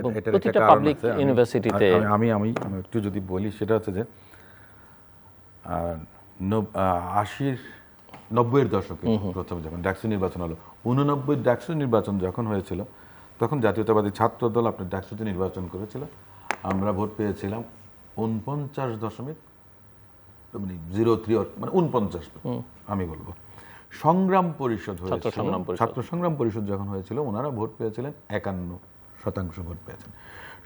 এটার একটা প্রতিটা কারণ পাবলিক আছে। ইউনিভার্সিটিতে আমি আমি আমি একটু যদি বলি, সেটা হচ্ছে যে 90-এর দশকে প্রথম যখন ডাকসু নির্বাচন হলো, 89 ডাকসু নির্বাচন যখন হয়েছিল, তখন জাতীয়তাবাদী ছাত্র দল আপনার ডাকসুতে নির্বাচন করেছিল। আমরা ভোট পেয়েছিলাম 49.03, মানে 49, আমি বলবো। সংগ্রাম পরিষদ হয়েছিল, ছাত্র সংগ্রাম পরিষদ যখন হয়েছিল, ওনারা ভোট পেয়েছিলেন 51% ভোট পেয়েছেন।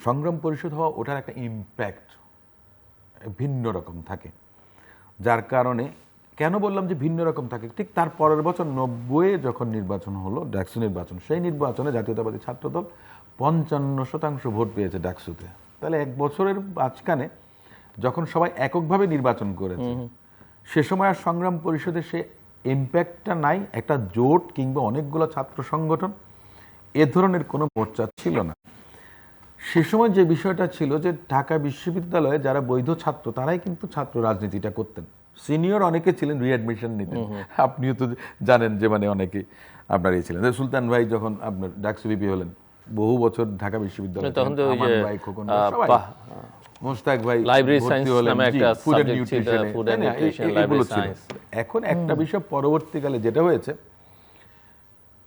সংগ্রাম পরিষদ হওয়া, ওটার একটা ইম্প্যাক্ট ভিন্ন রকম থাকে, যার কারণে কেন বললাম যে ভিন্ন রকম থাকে, ঠিক তার পরের বছর 90-এ যখন নির্বাচন হলো, ডাকসু নির্বাচন, সেই নির্বাচনে জাতীয়তাবাদী ছাত্রদল 55% ভোট পেয়েছে ডাকসুতে। তাহলে এক বছরের মাঝখানে যখন সবাই এককভাবে নির্বাচন করেছে, সে সময় আর সংগ্রাম পরিষদে সে ইম্প্যাক্টটা নাই। একটা জোট কিংবা অনেকগুলো ছাত্র সংগঠন, এ ধরনের কোনো মোর্চা ছিল না। সে সময় যে বিষয়টা ছিল যে ঢাকা বিশ্ববিদ্যালয়ে যারা বৈধ ছাত্র, তারাই কিন্তু ছাত্র রাজনীতিটা করতেন। সিনিয়র অনেকে ছিলেন, রিঅ্যাডমিশন নিতেন। আপনিও তো জানেন যে মানে অনেকে আপনার এই ছিলেন। সুলতান ভাই যখন আপনার ডাকসু ভিপি হলেন, বহু বছর ঢাকা বিশ্ববিদ্যালয়ে, আমান ভাই, খোকন ভাই, সবাই, মোস্তাক ভাই ভর্তি হলেন ফুড এন্ড নিউট্রিশনে, এগুলো ছিল। এখন একটা বিষয় পরবর্তীকালে যেটা হয়েছে,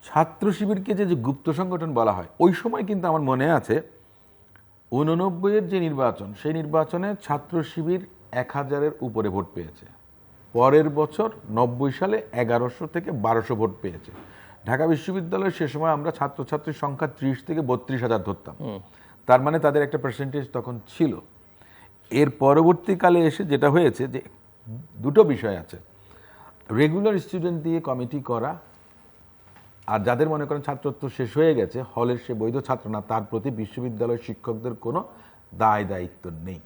ছাত্র শিবিরকে যে গুপ্ত সংগঠন বলা হয়, ওই সময় কিন্তু আমার মনে আছে 89-এর যে নির্বাচন, সেই নির্বাচনে ছাত্র শিবির 1000-এর উপরে ভোট পেয়েছে। পরের বছর 90 সালে 1100 থেকে 1200 ভোট পেয়েছে। ঢাকা বিশ্ববিদ্যালয়ে সে সময় আমরা ছাত্রছাত্রীর সংখ্যা 30 থেকে 32,000 ধরতাম। তার মানে তাদের একটা পার্সেন্টেজ তখন ছিল। এর পরবর্তীকালে এসে যেটা হয়েছে যে দুটো বিষয় আছে, রেগুলার স্টুডেন্ট দিয়ে কমিটি করা, আর যাদের মনে করেন ছাত্রত্ব শেষ হয়ে গেছে, হলের সে বৈধ ছাত্র না, তার প্রতি বিশ্ববিদ্যালয়ের শিক্ষকদের কোনো দায় দায়িত্ব নেই।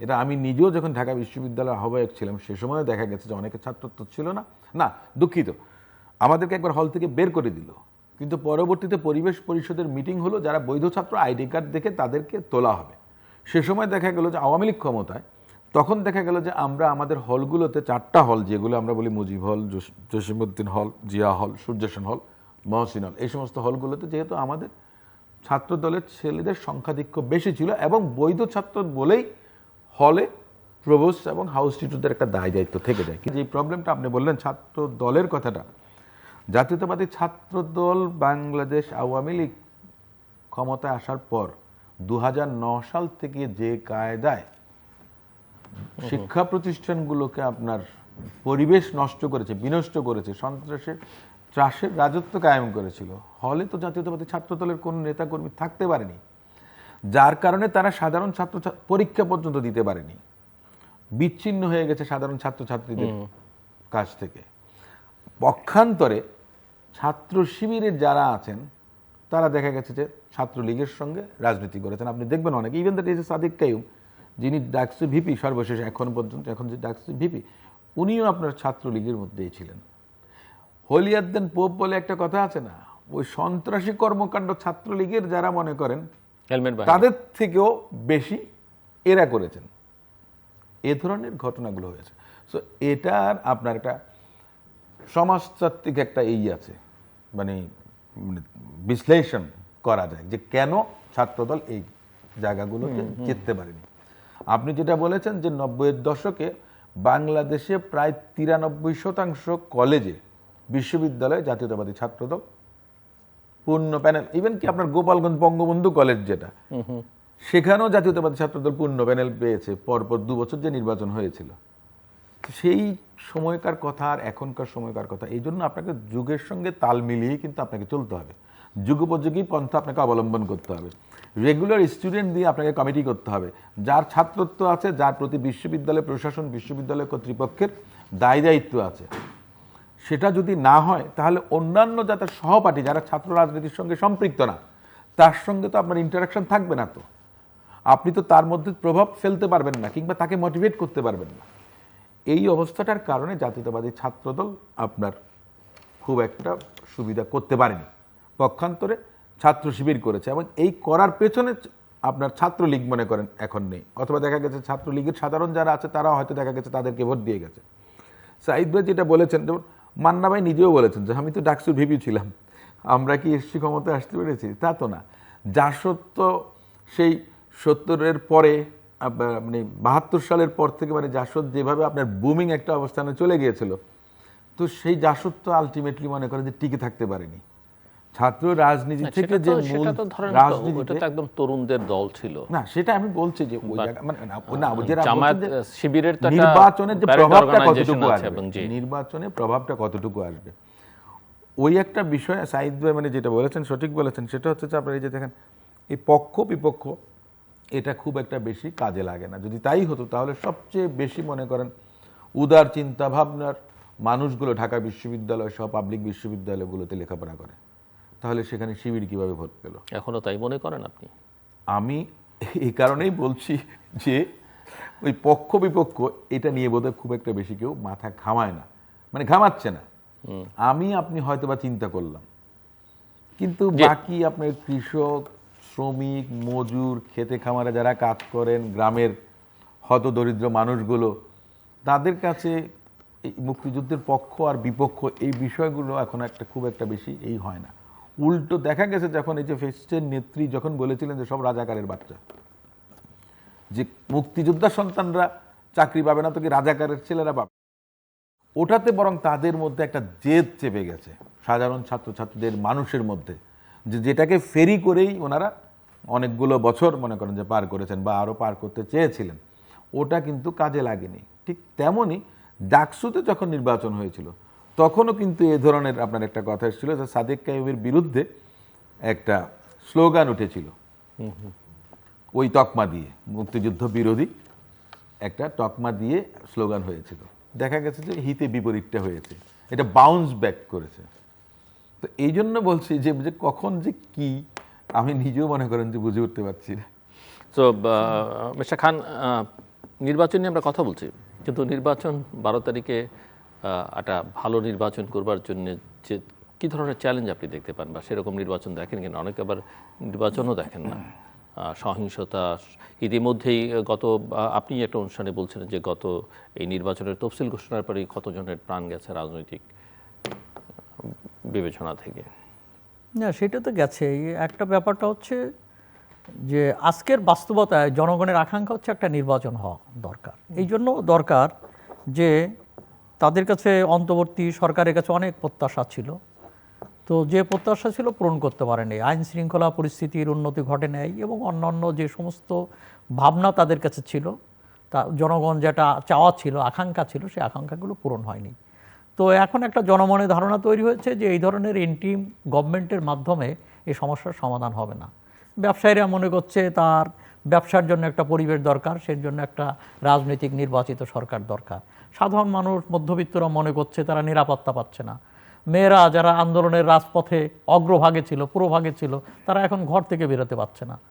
এটা আমি নিজেও যখন ঢাকা বিশ্ববিদ্যালয়ের আহ্বায়ক ছিলাম, সে সময় দেখা গেছে যে অনেকের ছাত্রত্ব ছিল না, না দুঃখিত, আমাদেরকে একবার হল থেকে বের করে দিল। কিন্তু পরবর্তীতে পরিবেশ পরিষদের মিটিং হলো, যারা বৈধ ছাত্র আইডি কার্ড দেখে তাদেরকে তোলা হবে। সে সময় দেখা গেল যে আওয়ামী লীগ ক্ষমতায়, তখন দেখা গেল যে আমরা আমাদের হলগুলোতে 4টা হল, যেগুলো আমরা বলি মুজিব হল, জসিমউদ্দিন হল, জিয়া হল, সূর্যসেন হল, মহসিন হল, এই সমস্ত হলগুলোতে যেহেতু আমাদের ছাত্র দলের ছেলেদের সংখ্যাধিক্য বেশি ছিল, এবং বৈধ ছাত্র বলেই হলে প্রভোস্ট এবং হাউস টিচারদের একটা দায় দায়িত্ব থেকে যায়। কিন্তু এই প্রবলেমটা আপনি বললেন ছাত্র দলের কথাটা, জাতীয়তাবাদী ছাত্র দল বাংলাদেশ আওয়ামী লীগ ক্ষমতায় আসার পর 2009 সাল থেকে যে কায়দায় শিক্ষা প্রতিষ্ঠানগুলোকে আপনার পরিবেশ নষ্ট করেছে, বিনষ্ট করেছে, সন্ত্রাসের ত্রাসের রাজত্ব কায়েম করেছিল, হলে তো জাতীয়তাবাদী ছাত্র দলের কোনো নেতাকর্মী থাকতে পারেনি, যার কারণে তারা সাধারণ ছাত্র পরীক্ষা পর্যন্ত দিতে পারেনি, বিচ্ছিন্ন হয়ে গেছে সাধারণ ছাত্রছাত্রীদের কাছ থেকে। পক্ষান্তরে ছাত্র শিবিরের যারা আছেন, তারা দেখা গেছে যে ছাত্রলীগের সঙ্গে রাজনীতি করেছেন। আপনি দেখবেন অনেকে, even that is Sadiq Qayyum, যিনি ডাকসু ভিপি সর্বশেষ এখন পর্যন্ত, এখন যে ডাকসু ভিপি, উনিও আপনার ছাত্রলীগের মধ্যেই ছিলেন। হোলিয়ার দেন পোপ বলে একটা কথা আছে না, ওই সন্ত্রাসী কর্মকাণ্ড ছাত্রলীগের যারা মনে করেন তাদের থেকেও বেশি এরা করেছেন। এ ধরনের ঘটনাগুলো হয়েছে। সো এটার আপনার একটা সমাজতাত্ত্বিক একটা আছে, মানে বিশ্লেষণ করা যায় যে কেন ছাত্রদল এই জায়গাগুলোতে জিততে পারেনি। আপনি যেটা বলেছেন যে 90-এর দশকে বাংলাদেশে প্রায় 93% কলেজে, বিশ্ববিদ্যালয়ে জাতীয়তাবাদী ছাত্রদল পূর্ণ প্যানেল, ইভেন কি আপনার গোপালগঞ্জ বঙ্গবন্ধু কলেজ যেটা, সেখানেও জাতীয়তাবাদী ছাত্রদল পূর্ণ প্যানেল পেয়েছে পরপর 2 বছর যে নির্বাচন হয়েছিল। সেই সময়কার কথা আর এখনকার সময়কার কথা, এই জন্য আপনাকে যুগের সঙ্গে তাল মিলিয়েই কিন্তু আপনাকে চলতে হবে, যুগোপযোগী পন্থা আপনাকে অবলম্বন করতে হবে, রেগুলার স্টুডেন্ট দিয়ে আপনাকে কমিটি করতে হবে, যার ছাত্রত্ব আছে, যার প্রতি বিশ্ববিদ্যালয় প্রশাসন, বিশ্ববিদ্যালয় কর্তৃপক্ষের দায় দায়িত্ব আছে। সেটা যদি না হয়, তাহলে অন্যান্য যাদের সহপাঠী, যারা ছাত্র রাজনীতির সঙ্গে সম্পৃক্ত না, তার সঙ্গে তো আপনার ইন্টারাকশন থাকবে না, তো আপনি তো তার মধ্যে প্রভাব ফেলতে পারবেন না, কিংবা তাকে মোটিভেট করতে পারবেন না। এই অবস্থাটার কারণে জাতীয়তাবাদী ছাত্রদল আপনার খুব একটা সুবিধা করতে পারেনি। পক্ষান্তরে ছাত্র শিবির করেছে, এবং এই করার পেছনে আপনার ছাত্রলীগ মনে করেন এখন নেই, অথবা দেখা গেছে ছাত্রলীগের সাধারণ যারা আছে তারাও হয়তো দেখা গেছে তাদেরকে ভোট দিয়ে গেছে। সাইদ ভাই যেটা বলেছেন, যেমন মান্না ভাই নিজেও বলেছেন যে আমি তো ডাকসুর ভিপি ছিলাম, আমরা কি এসছি ক্ষমতায় আসতে পেরেছি, তা তো না। জাসদ তো সেই 70-এর পরে মানে 72 সালের পর থেকে মানে জাসদ যেভাবে আপনার বুমিং একটা অবস্থানে চলে গিয়েছিল, তো সেই জাসদ তো আলটিমেটলি মনে করেন যে টিকে থাকতে পারেনি। ছাত্র রাজনীতি থেকে যে মূল রাজনীতি একদম তরুণদের দল ছিল না, সেটা আমি বলছি যে ওই জায়গা মানে না জামায়াত শিবিরের নির্বাচনের যে প্রভাবটা কতটুকু আসবে, নির্বাচনে প্রভাবটা কতটুকু আসবে, ওই একটা বিষয় সাইদ ভাই মানে যেটা বলেছেন সঠিক বলেছেন। সেটা হচ্ছে যে আপনারা এই যে দেখেন এই পক্ষ বিপক্ষ এটা খুব একটা বেশি কাজে লাগে না। যদি তাই হতো তাহলে সবচেয়ে বেশি মনে করেন উদার চিন্তা ভাবনার মানুষগুলো ঢাকা বিশ্ববিদ্যালয় সহ পাবলিক বিশ্ববিদ্যালয়গুলোতে লেখাপড়া করে, তাহলে সেখানে শিবির কিভাবে ভোট পেল? এখনো তাই মনে করেন আপনি? আমি এই কারণেই বলছি যে ওই পক্ষ বিপক্ষ এটা নিয়ে বোধহয় খুব একটা বেশি কেউ মাথা ঘামায় না, মানে ঘামাচ্ছে না। আমি আপনি হয়তো বা চিন্তা করলাম, কিন্তু বাকি আপনার কৃষক, শ্রমিক, মজুর, খেতে খামারে যারা কাজ করেন, গ্রামের হতদরিদ্র মানুষগুলো, তাদের কাছে এই মুক্তিযুদ্ধের পক্ষ আর বিপক্ষ এই বিষয়গুলো এখন একটা খুব একটা বেশি এই হয় না। উল্টো দেখা গেছে যখন এই যে ফেস্টের নেত্রী যখন বলেছিলেন যে সব রাজাকারের বাচ্চা, যে মুক্তিযোদ্ধা সন্তানরা চাকরি পাবে না তো কি রাজাকারের ছেলেরা পাবে, ওটাতে বরং তাদের মধ্যে একটা জেদ চেপে গেছে সাধারণ ছাত্রছাত্রীদের মানুষের মধ্যে, যে যেটাকে ফেরি করেই ওনারা অনেকগুলো বছর মনে করেন যে পার করেছেন বা আরও পার করতে চেয়েছিলেন, ওটা কিন্তু কাজে লাগেনি। ঠিক তেমনই ডাকসুতে যখন নির্বাচন হয়েছিল তখনও কিন্তু এ ধরনের আপনার একটা কথা এসেছিল যে সাদেক কাইয়ুমের বিরুদ্ধে একটা স্লোগান উঠেছিল ওই তকমা দিয়ে, মুক্তিযুদ্ধ বিরোধী একটা তকমা দিয়ে স্লোগান হয়েছিল। দেখা গেছে যে হিতে বিপরীতটা হয়েছে, এটা বাউন্স ব্যাক করেছে। তো এই জন্য বলছি যে কখন যে কি আমি নিজেও মনে করেন যে বুঝে উঠতে পারছি না। তো মিস্টার খান, নির্বাচন নিয়ে আমরা কথা বলছি, কিন্তু নির্বাচন 12 তারিখে একটা ভালো নির্বাচন করবার জন্য যে কী ধরনের চ্যালেঞ্জ আপনি দেখতে পান, বা সেরকম নির্বাচন দেখেন কিনা? অনেকে আবার নির্বাচনও দেখেন না, সহিংসতা ইতিমধ্যেই আপনি একটা অনুষ্ঠানে বলছিলেন যে গত এই নির্বাচনের তফসিল ঘোষণার পরেই কতজনের প্রাণ গেছে রাজনৈতিক বিবেচনা থেকে। না, সেটা তো গেছে। একটা ব্যাপারটা হচ্ছে যে আজকের বাস্তবতায় জনগণের আকাঙ্ক্ষা হচ্ছে একটা নির্বাচন হওয়া দরকার। এই জন্য দরকার যে তাদের কাছে অন্তর্বর্তী সরকারের কাছে অনেক প্রত্যাশা ছিল, তো যে প্রত্যাশা ছিল পূরণ করতে পারেনি। আইন শৃঙ্খলা পরিস্থিতির উন্নতি ঘটে নাই এবং অন্যান্য যে সমস্ত ভাবনা তাদের কাছে ছিল, তা জনগণ যেটা চাওয়া ছিল, আকাঙ্ক্ষা ছিল, সেই আকাঙ্ক্ষাগুলো পূরণ হয়নি। তো এখন একটা জনমনে ধারণা তৈরি হয়েছে যে এই ধরনের ইন্টিম গভর্নমেন্টের মাধ্যমে এই সমস্যার সমাধান হবে না। ব্যবসায়ীরা মনে করছে তার ব্যবসার জন্য একটা পরিবেশ দরকার, সেই জন্য একটা রাজনৈতিক নির্বাচিত সরকার দরকার। সাধারণ মানুষ, মধ্যবিত্তরা মনে করছে তারা নিরাপত্তা পাচ্ছে না। মেয়েরা যারা আন্দোলনের রাজপথে অগ্রভাগে ছিল, পুরোভাগে ছিল, তারা এখন ঘর থেকে বেরোতে পারছে না।